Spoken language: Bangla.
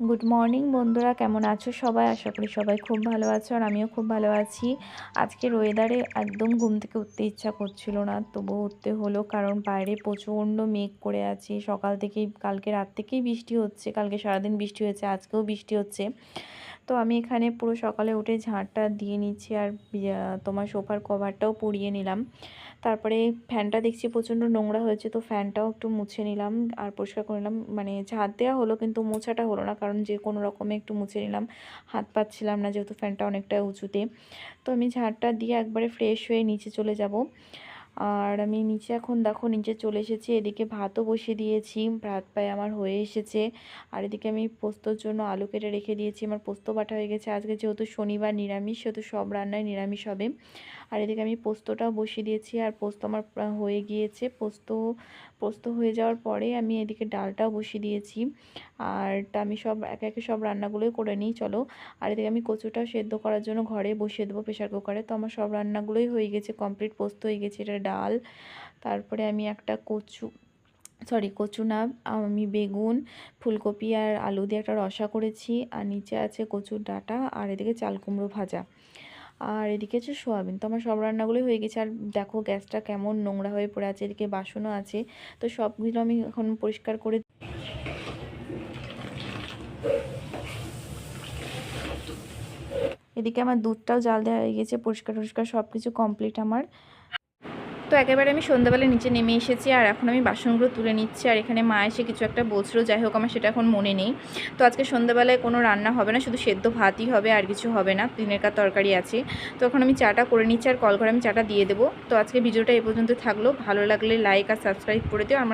গুড মর্নিং বন্ধুরা, কেমন আছো সবাই? আশা করি সবাই খুব ভালো আছো আর আমিও খুব ভালো আছি। আজকের ওয়েদারে একদম ঘুম থেকে উঠতে ইচ্ছা করছিল না, তবুও উঠতে হলো কারণ বাইরে প্রচণ্ড মেঘ করে আছে। সকাল থেকেই, কালকে রাত থেকেই বৃষ্টি হচ্ছে, কালকে সারাদিন বৃষ্টি হয়েছে, আজকেও বৃষ্টি হচ্ছে। তো আমি এখানে পুরো সকালে উঠে ঝাঁটটা দিয়ে নিচ্ছি আর তোমার সোফার কভারটাও পরিয়ে নিলাম। তারপরে ফ্যানটা দেখছি প্রচণ্ড নোংরা হয়েছে, তো ফ্যানটাও একটু মুছে নিলাম আর পরিষ্কার করে নিলাম। মানে ঝাঁট দেওয়া হলো কিন্তু মোছাটা হলো না, কারণ যে কোনো রকমে একটু মুছে নিলাম, হাত পাচ্ছিলাম না যেহেতু ফ্যানটা অনেকটা উঁচুতে। তো আমি ঝাঁটটা দিয়ে একবারে ফ্রেশ হয়ে নিচে চলে যাব। আর আমি নিচে এখন দেখো নিচে চলে এসেছি, এদিকে ভাতও বসিয়ে দিয়েছি, ভাত প্রায় আমার হয়ে এসেছে। আর এদিকে আমি পোস্তর জন্য আলু কেটে রেখে দিয়েছি, আমার পোস্ত বাটা হয়ে গেছে। আজকে যেহেতু শনিবার নিরামিষ, সেহেতু সব রান্নায় নিরামিষ হবে। আর এদিকে আমি পোস্তটাও বসিয়ে দিয়েছি আর পোস্ত আমার হয়ে গিয়েছে। পোস্ত পোস্ত হয়ে যাওয়ার পরে আমি এদিকে ডালটাও বসিয়ে দিয়েছি। আর আমি সব একে একে সব রান্নাগুলোই করে নিই, চলো। আর এদিকে আমি কচুটাও সেদ্ধ করার জন্য ঘরে বসিয়ে দেবো প্রেশার কুকারে। তো আমার সব রান্নাগুলোই হয়ে গেছে, কমপ্লিট। পোস্ত হয়ে গেছে, এটা ডাল। তারপরে আমি একটা কচু না, আমি বেগুন, ফুলকপি আর আলু দিয়ে একটা রসা করেছি। আর নিচে আছে কচুর ডাঁটা আর এদিকে চাল কুমড়ো ভাজা। আর এদিকে আছে সোয়াবিন। তো আমার সব রান্নাগুলোই হয়ে গেছে। আর দেখো গ্যাসটা কেমন নোংরা হয়ে পড়ে আছে, এদিকে বাসনও আছে। তো সবগুলো আমি এখন পরিষ্কার করে, এদিকে আমার দুধটাও জাল দেওয়া হয়ে গেছে, পরিষ্কার টরিষ্কার সব কিছু কমপ্লিট আমার। তো একেবারে আমি সন্ধ্যাবেলা নিচে নেমে এসেছি আর এখন আমি বাসনগুলো তুলে নিচ্ছি। আর এখানে মা এসে কিছু একটা বলছিল, যাই হোক আমার সেটা এখন মনে নেই। তো আজকে সন্ধ্যাবেলায় কোনো রান্না হবে না, শুধু সেদ্ধ ভাতই হবে, আর কিছু হবে না। দিনের কার তরকারি আছে। তো এখন আমি চাটা করে নিচ্ছি আর কল করে আমি চাটা দিয়ে দেবো। তো আজকে ভিডিওটা এ পর্যন্ত থাকলো, ভালো লাগলে লাইক আর সাবস্ক্রাইব করে দিও। আমার